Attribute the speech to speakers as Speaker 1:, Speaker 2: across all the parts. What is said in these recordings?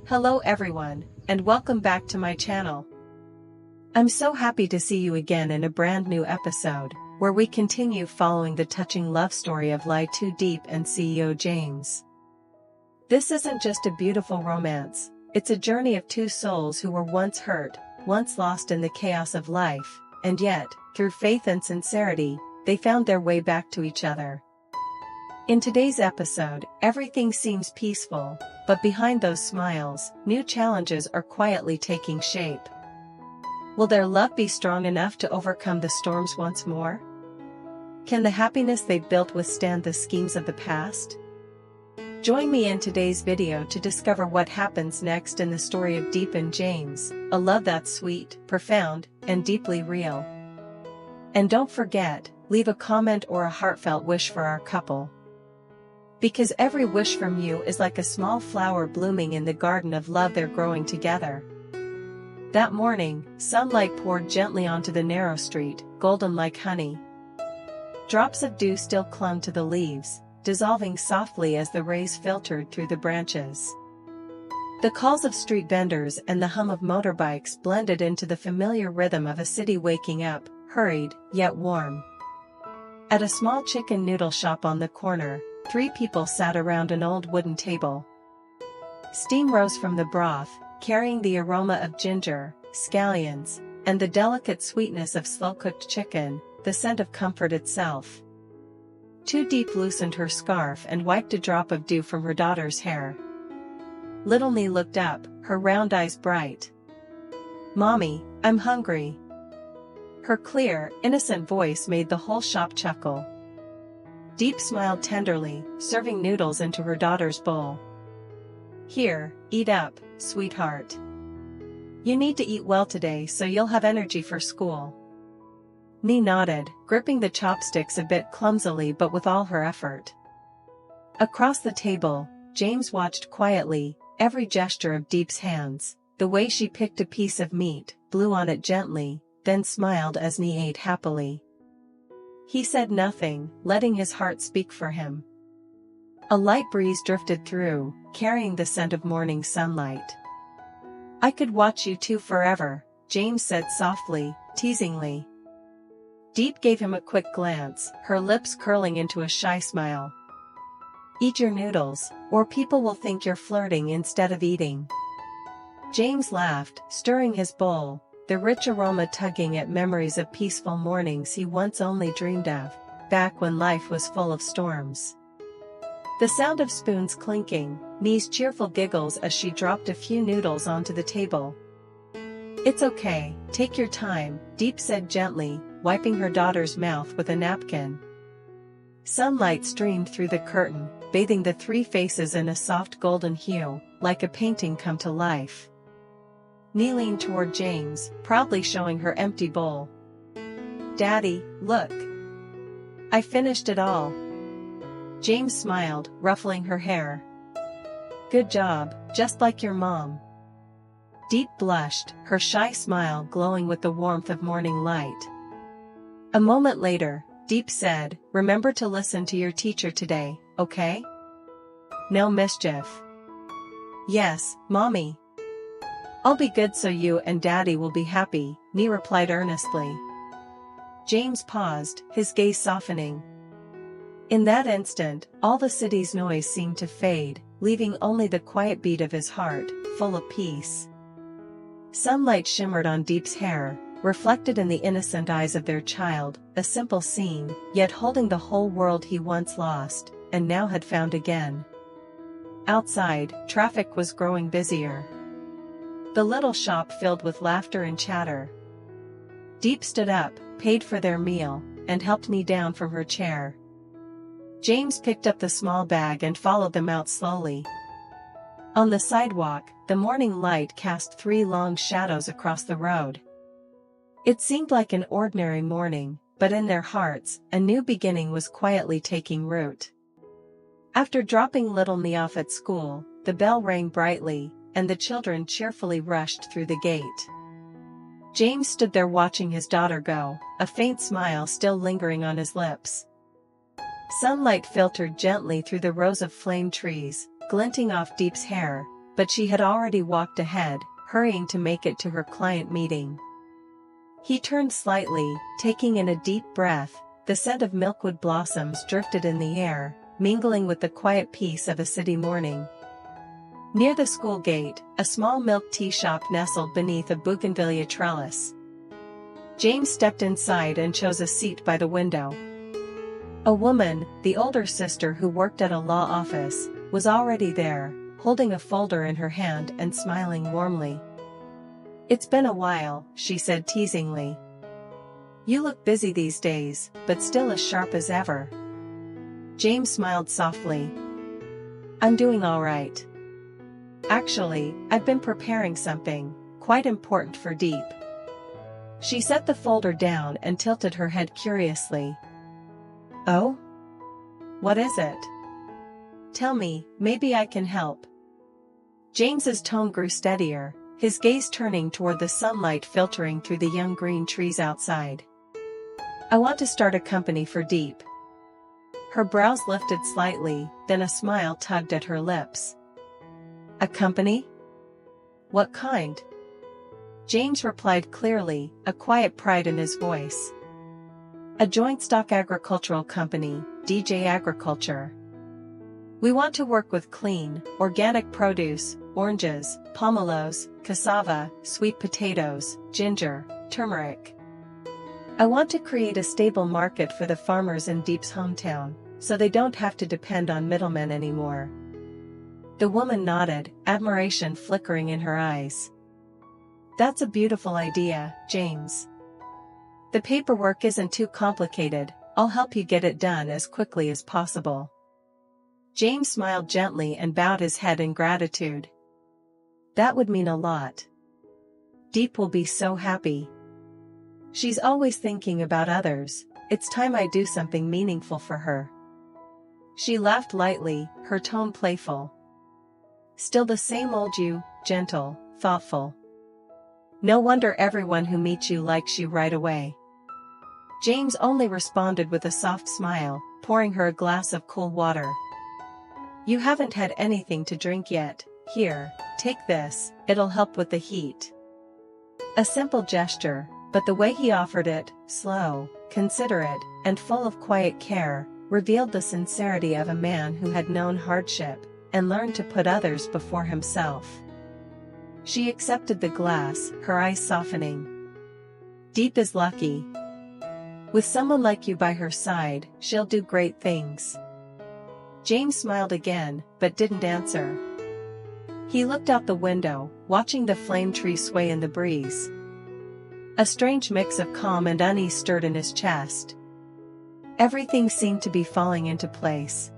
Speaker 1: Hello everyone, and welcome back to my channel. I'm so happy to see you again in a brand new episode, where we continue following the touching love story of LyTuDiep and CEO James. This isn't just a beautiful romance, it's a journey of two souls who were once hurt, once lost in the chaos of life, and yet, through faith and sincerity, they found their way back to each other. In today's episode, everything seems peaceful, but behind those smiles, new challenges are quietly taking shape. Will their love be strong enough to overcome the storms once more? Can the happiness they've built withstand the schemes of the past? Join me in today's video to discover what happens next in the story of Diep and James, a love that's sweet, profound, and deeply real. And don't forget, leave a comment or a heartfelt wish for our couple. Because every wish from you is like a small flower blooming in the garden of love they're growing together. That morning, sunlight poured gently onto the narrow street, golden like honey. Drops of dew still clung to the leaves, dissolving softly as the rays filtered through the branches. The calls of street vendors and the hum of motorbikes blended into the familiar rhythm of a city waking up, hurried, yet warm. At a small chicken noodle shop on the corner, 3 people sat around an old wooden table. Steam rose from the broth, carrying the aroma of ginger, scallions, and the delicate sweetness of slow-cooked chicken, the scent of comfort itself. LyTuDiep loosened her scarf and wiped a drop of dew from her daughter's hair. Little Nhi looked up, her round eyes bright. "Mommy, I'm hungry." Her clear, innocent voice made the whole shop chuckle. Diep smiled tenderly, serving noodles into her daughter's bowl. "Here, eat up, sweetheart. You need to eat well today so you'll have energy for school." Nhi nodded, gripping the chopsticks a bit clumsily but with all her effort. Across the table, James watched quietly, every gesture of Diep's hands, the way she picked a piece of meat, blew on it gently, then smiled as Nhi ate happily. He said nothing, letting his heart speak for him. A light breeze drifted through, carrying the scent of morning sunlight. "I could watch you two forever," James said softly, teasingly. Diep gave him a quick glance, her lips curling into a shy smile. "Eat your noodles, or people will think you're flirting instead of eating." James laughed, stirring his bowl, the rich aroma tugging at memories of peaceful mornings he once only dreamed of, back when life was full of storms. The sound of spoons clinking, Nhi's cheerful giggles as she dropped a few noodles onto the table. "It's okay, take your time," Diep said gently, wiping her daughter's mouth with a napkin. Sunlight streamed through the curtain, bathing the 3 faces in a soft golden hue, like a painting come to life. Nhi leaned toward James, proudly showing her empty bowl. "Daddy, look. I finished it all." James smiled, ruffling her hair. "Good job, just like your mom." Diep blushed, her shy smile glowing with the warmth of morning light. A moment later, Diep said, "Remember to listen to your teacher today, okay? No mischief." "Yes, Mommy. I'll be good so you and Daddy will be happy," Nhi replied earnestly. James paused, his gaze softening. In that instant, all the city's noise seemed to fade, leaving only the quiet beat of his heart, full of peace. Sunlight shimmered on Diep's hair, reflected in the innocent eyes of their child, a simple scene, yet holding the whole world he once lost, and now had found again. Outside, traffic was growing busier. The little shop filled with laughter and chatter. Diep stood up, paid for their meal, and helped Nhi down from her chair. James picked up the small bag and followed them out slowly. On the sidewalk, the morning light cast 3 long shadows across the road. It seemed like an ordinary morning, but in their hearts, a new beginning was quietly taking root. After dropping little Nhi off at school, the bell rang brightly, and the children cheerfully rushed through the gate. James stood there watching his daughter go, a faint smile still lingering on his lips. Sunlight filtered gently through the rows of flame trees, glinting off Diep's hair, but she had already walked ahead, hurrying to make it to her client meeting. He turned slightly, taking in a deep breath. The scent of milkwood blossoms drifted in the air, mingling with the quiet peace of a city morning. Near the school gate, a small milk tea shop nestled beneath a bougainvillea trellis. James stepped inside and chose a seat by the window. A woman, the older sister who worked at a law office, was already there, holding a folder in her hand and smiling warmly. "It's been a while," she said teasingly. "You look busy these days, but still as sharp as ever." James smiled softly. "I'm doing all right. Actually, I've been preparing something quite important for Diep." She set the folder down and tilted her head curiously. "Oh? What is it? Tell me, maybe I can help." James's tone grew steadier, his gaze turning toward the sunlight filtering through the young green trees outside. "I want to start a company for Diep." Her brows lifted slightly, then a smile tugged at her lips. "A company? What kind?" James replied clearly, a quiet pride in his voice. "A joint stock agricultural company, DJ Agriculture. We want to work with clean, organic produce, oranges, pomelos, cassava, sweet potatoes, ginger, turmeric. I want to create a stable market for the farmers in Diep's hometown, so they don't have to depend on middlemen anymore." The woman nodded, admiration flickering in her eyes. "That's a beautiful idea, James. The paperwork isn't too complicated. I'll help you get it done as quickly as possible." James smiled gently and bowed his head in gratitude. "That would mean a lot. Diep will be so happy. She's always thinking about others. It's time I do something meaningful for her." She laughed lightly, her tone playful. "Still the same old you, gentle, thoughtful. No wonder everyone who meets you likes you right away." James only responded with a soft smile, pouring her a glass of cool water. "You haven't had anything to drink yet. Here, take this, it'll help with the heat." A simple gesture, but the way he offered it, slow, considerate, and full of quiet care, revealed the sincerity of a man who had known hardship and learned to put others before himself. She accepted the glass, her eyes softening. "Diep is lucky. With someone like you by her side, she'll do great things." James smiled again, but didn't answer. He looked out the window, watching the flame tree sway in the breeze. A strange mix of calm and unease stirred in his chest. Everything seemed to be falling into place.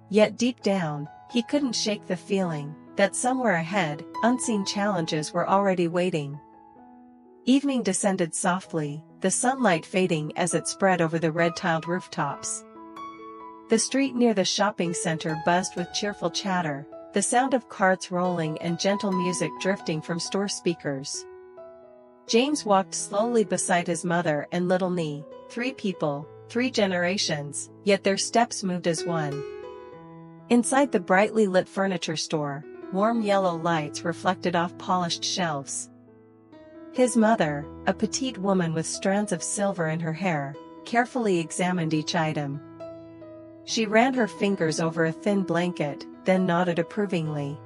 Speaker 1: Yet deep down, he couldn't shake the feeling that somewhere ahead, unseen challenges were already waiting. Evening descended softly, the sunlight fading as it spread over the red-tiled rooftops. The street near the shopping center buzzed with cheerful chatter, the sound of carts rolling and gentle music drifting from store speakers. James walked slowly beside his mother and little Nhi, 3 people, 3 generations, yet their steps moved as one. Inside the brightly lit furniture store, warm yellow lights reflected off polished shelves. His mother, a petite woman with strands of silver in her hair, carefully examined each item. She ran her fingers over a thin blanket, then nodded approvingly.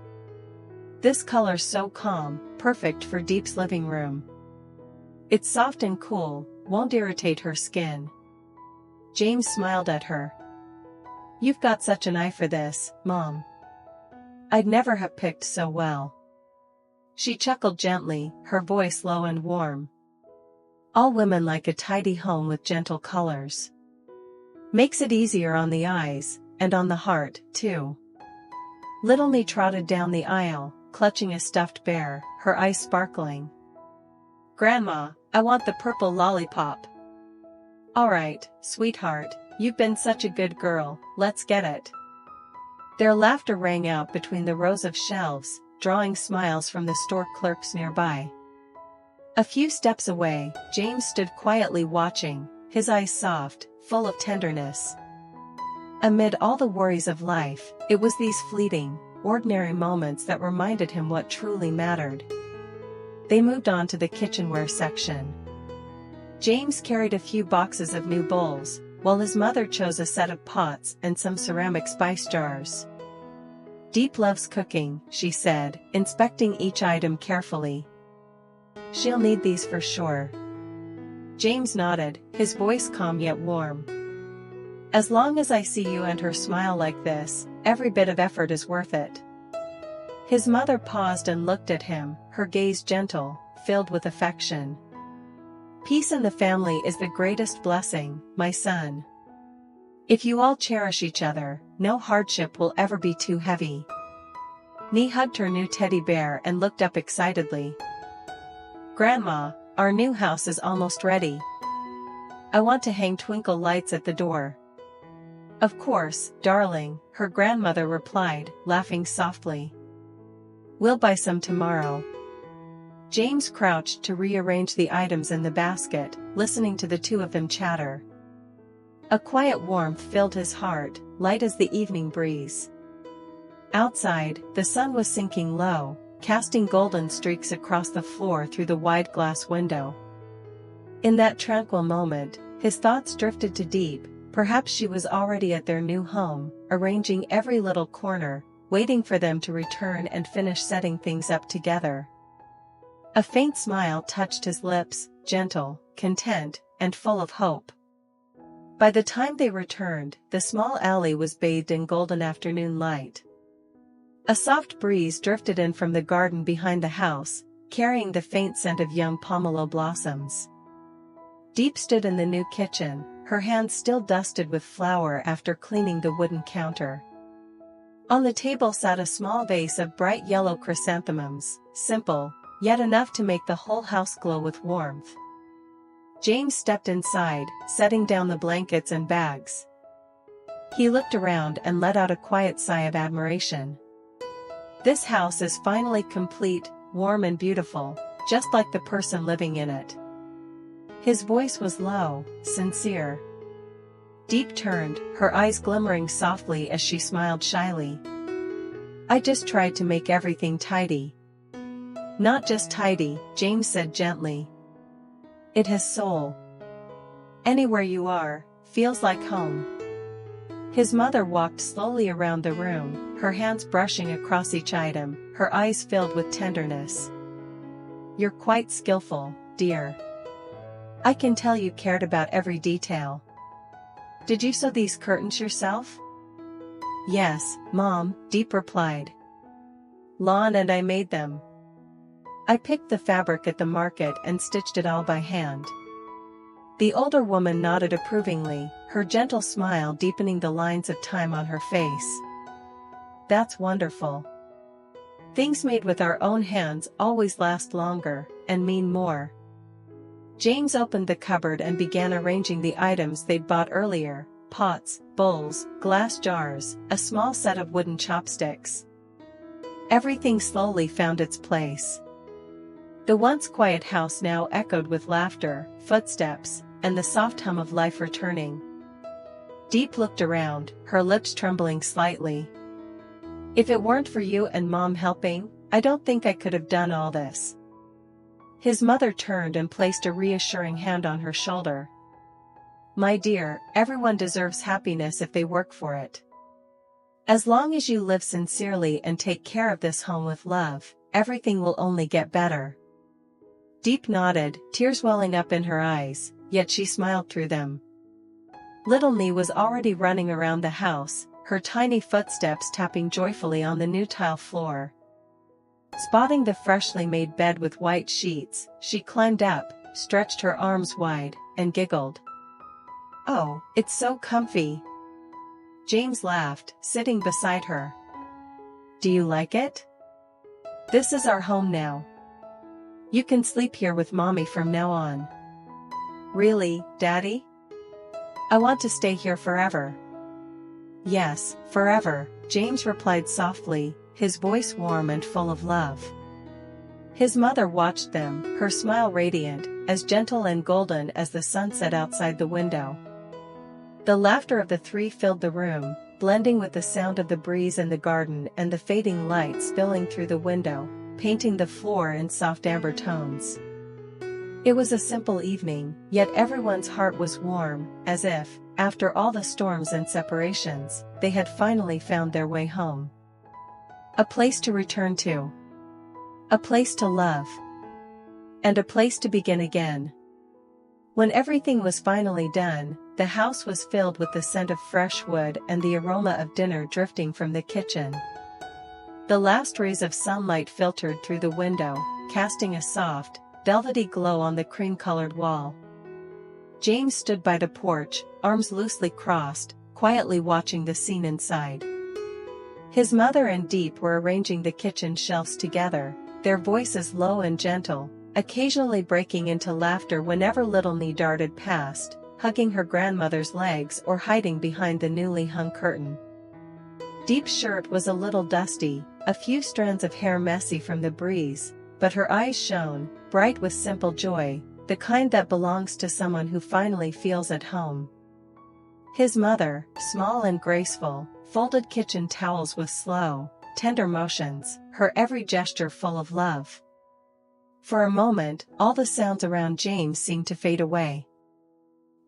Speaker 1: "This color's so calm, perfect for Diep's living room. It's soft and cool, won't irritate her skin." James smiled at her. "You've got such an eye for this, Mom. I'd never have picked so well." She chuckled gently, her voice low and warm. "All women like a tidy home with gentle colors. Makes it easier on the eyes, and on the heart, too." Little Nhi trotted down the aisle, clutching a stuffed bear, her eyes sparkling. "Grandma, I want the purple lollipop." "All right, sweetheart, you've been such a good girl, let's get it." Their laughter rang out between the rows of shelves, drawing smiles from the store clerks nearby. A few steps away, James stood quietly watching, his eyes soft, full of tenderness. Amid all the worries of life, it was these fleeting, ordinary moments that reminded him what truly mattered. They moved on to the kitchenware section. James carried a few boxes of new bowls, while his mother chose a set of pots and some ceramic spice jars. "Diep loves cooking," she said, inspecting each item carefully. "She'll need these for sure." James nodded, his voice calm yet warm. "As long as I see you and her smile like this, every bit of effort is worth it." His mother paused and looked at him, her gaze gentle, filled with affection. "Peace in the family is the greatest blessing, my son. If you all cherish each other, no hardship will ever be too heavy." Nhi hugged her new teddy bear and looked up excitedly. "Grandma, our new house is almost ready. I want to hang twinkle lights at the door." "Of course, darling," her grandmother replied, laughing softly. "We'll buy some tomorrow." James crouched to rearrange the items in the basket, listening to the two of them chatter. A quiet warmth filled his heart, light as the evening breeze. Outside, the sun was sinking low, casting golden streaks across the floor through the wide glass window. In that tranquil moment, his thoughts drifted to Diep. Perhaps she was already at their new home, arranging every little corner, waiting for them to return and finish setting things up together. A faint smile touched his lips, gentle, content, and full of hope. By the time they returned, the small alley was bathed in golden afternoon light. A soft breeze drifted in from the garden behind the house, carrying the faint scent of young pomelo blossoms. Diep stood in the new kitchen, her hands still dusted with flour after cleaning the wooden counter. On the table sat a small vase of bright yellow chrysanthemums, simple, yet enough to make the whole house glow with warmth. James stepped inside, setting down the blankets and bags. He looked around and let out a quiet sigh of admiration. This house is finally complete, warm and beautiful, just like the person living in it. His voice was low, sincere. Diep turned, her eyes glimmering softly as she smiled shyly. "I just tried to make everything tidy." "Not just tidy," James said gently. "It has soul. Anywhere you are, feels like home." His mother walked slowly around the room, her hands brushing across each item, her eyes filled with tenderness. "You're quite skillful, dear. I can tell you cared about every detail. Did you sew these curtains yourself?" "Yes, Mom," Diep replied. "Lon and I made them. I picked the fabric at the market and stitched it all by hand." The older woman nodded approvingly, her gentle smile deepening the lines of time on her face. "That's wonderful. Things made with our own hands always last longer, and mean more." James opened the cupboard and began arranging the items they'd bought earlier: pots, bowls, glass jars, a small set of wooden chopsticks. Everything slowly found its place. The once quiet house now echoed with laughter, footsteps, and the soft hum of life returning. Diep looked around, her lips trembling slightly. "If it weren't for you and Mom helping, I don't think I could have done all this." His mother turned and placed a reassuring hand on her shoulder. "My dear, everyone deserves happiness if they work for it. As long as you live sincerely and take care of this home with love, everything will only get better." Diep nodded, tears welling up in her eyes, yet she smiled through them. Little Nhi was already running around the house, her tiny footsteps tapping joyfully on the new tile floor. Spotting the freshly made bed with white sheets, she climbed up, stretched her arms wide, and giggled. "Oh, it's so comfy." James laughed, sitting beside her. "Do you like it? This is our home now. You can sleep here with Mommy from now on." "Really, Daddy? I want to stay here forever." "Yes, forever," James replied softly, his voice warm and full of love. His mother watched them, her smile radiant, as gentle and golden as the sunset outside the window. The laughter of the three filled the room, blending with the sound of the breeze in the garden and the fading light spilling through the window, painting the floor in soft amber tones. It was a simple evening, yet everyone's heart was warm, as if, after all the storms and separations, they had finally found their way home. A place to return to. A place to love. And a place to begin again. When everything was finally done, the house was filled with the scent of fresh wood and the aroma of dinner drifting from the kitchen. The last rays of sunlight filtered through the window, casting a soft, velvety glow on the cream-colored wall. James stood by the porch, arms loosely crossed, quietly watching the scene inside. His mother and Diep were arranging the kitchen shelves together, their voices low and gentle, occasionally breaking into laughter whenever little Nhi darted past, hugging her grandmother's legs or hiding behind the newly hung curtain. Diep's shirt was a little dusty, a few strands of hair messy from the breeze, but her eyes shone, bright with simple joy, the kind that belongs to someone who finally feels at home. His mother, small and graceful, folded kitchen towels with slow, tender motions, her every gesture full of love. For a moment, all the sounds around James seemed to fade away.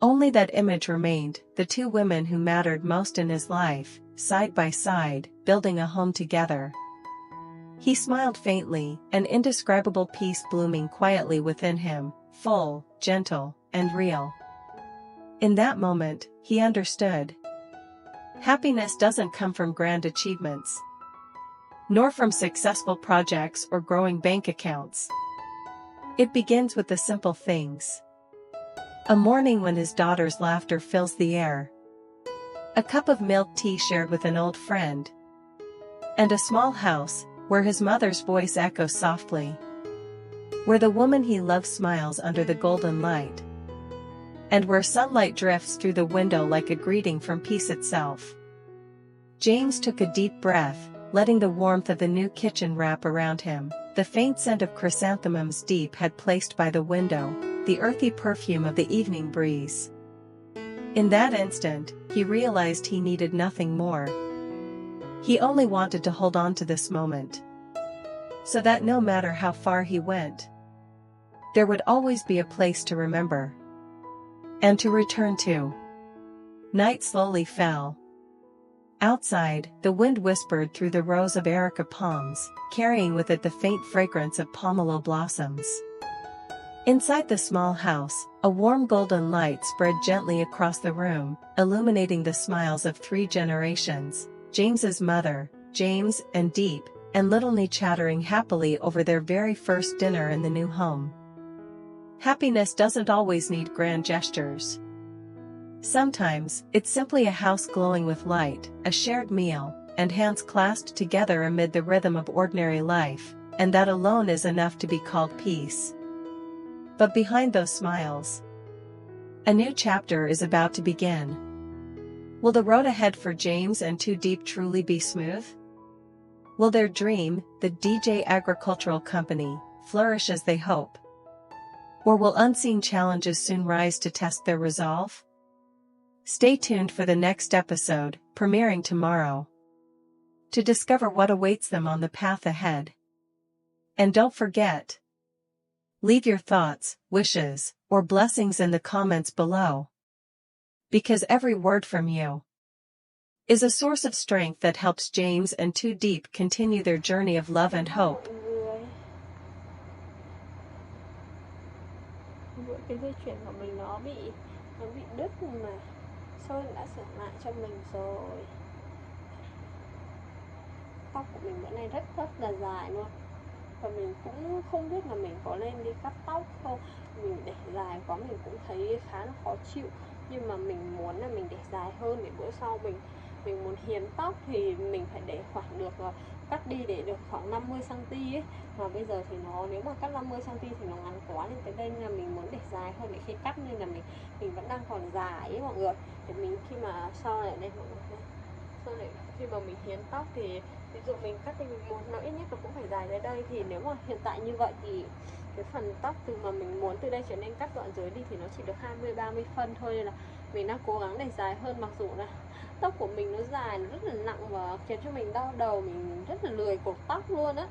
Speaker 1: Only that image remained, the two women who mattered most in his life, side by side, building a home together. He smiled faintly, an indescribable peace blooming quietly within him, full, gentle, and real. In that moment, he understood. Happiness doesn't come from grand achievements, nor from successful projects or growing bank accounts. It begins with the simple things. A morning when his daughter's laughter fills the air. A cup of milk tea shared with an old friend. And a small house, where his mother's voice echoes softly. Where the woman he loves smiles under the golden light. And where sunlight drifts through the window like a greeting from peace itself. James took a deep breath, letting the warmth of the new kitchen wrap around him, the faint scent of chrysanthemums Diep had placed by the window, the earthy perfume of the evening breeze. In that instant, he realized he needed nothing more. He only wanted to hold on to this moment. So that no matter how far he went, there would always be a place to remember. And to return to. Night slowly fell. Outside, the wind whispered through the rows of erica palms, carrying with it the faint fragrance of pomelo blossoms. Inside the small house, a warm golden light spread gently across the room, illuminating the smiles of 3 generations, James's mother, James and Diep, and little Nhi chattering happily over their very first dinner in the new home. Happiness doesn't always need grand gestures. Sometimes, it's simply a house glowing with light, a shared meal, and hands clasped together amid the rhythm of ordinary life, and that alone is enough to be called peace. But behind those smiles, a new chapter is about to begin. Will the road ahead for James and Diep truly be smooth? Will their dream, the DJ Agricultural Company, flourish as they hope? Or will unseen challenges soon rise to test their resolve? Stay tuned for the next episode, premiering tomorrow, to discover what awaits them on the path ahead. And don't forget, leave your thoughts, wishes, or blessings in the comments below. Because every word from you is a source of strength that helps James and Diep continue their journey of love and hope.
Speaker 2: Cái dây chuyền của mình nó bị đứt mà Sơn đã sửa lại cho mình rồi. Tóc của mình bữa nay rất là dài luôn. Và mình cũng không biết là mình có nên đi cắt tóc không. Mình để dài quá mình cũng thấy khá là khó chịu. Nhưng mà mình muốn là mình để dài hơn để bữa sau mình muốn hiến tóc thì mình phải để khoảng được cắt đi để được khoảng 50cm ấy. Mà bây giờ thì nếu mà cắt 50cm thì nó ngắn quá nên tới đây là mình muốn để dài hơn để khi cắt, nên là mình vẫn đang còn dài ấy mọi người. Để mình khi mà sau này đây mọi người, sau này khi mà mình hiến tóc thì ví dụ mình cắt thì mình muốn nó ít nhất nó cũng phải dài tới đây, thì nếu mà hiện tại như vậy thì cái phần tóc từ mà mình muốn từ đây trở nên cắt đoạn dưới đi thì nó chỉ được 20-30 phân thôi, nên là Mình đang cố gắng để dài hơn, mặc dù là tóc của mình nó dài, nó rất là nặng và khiến cho mình đau đầu, mình rất là lười cột tóc luôn á.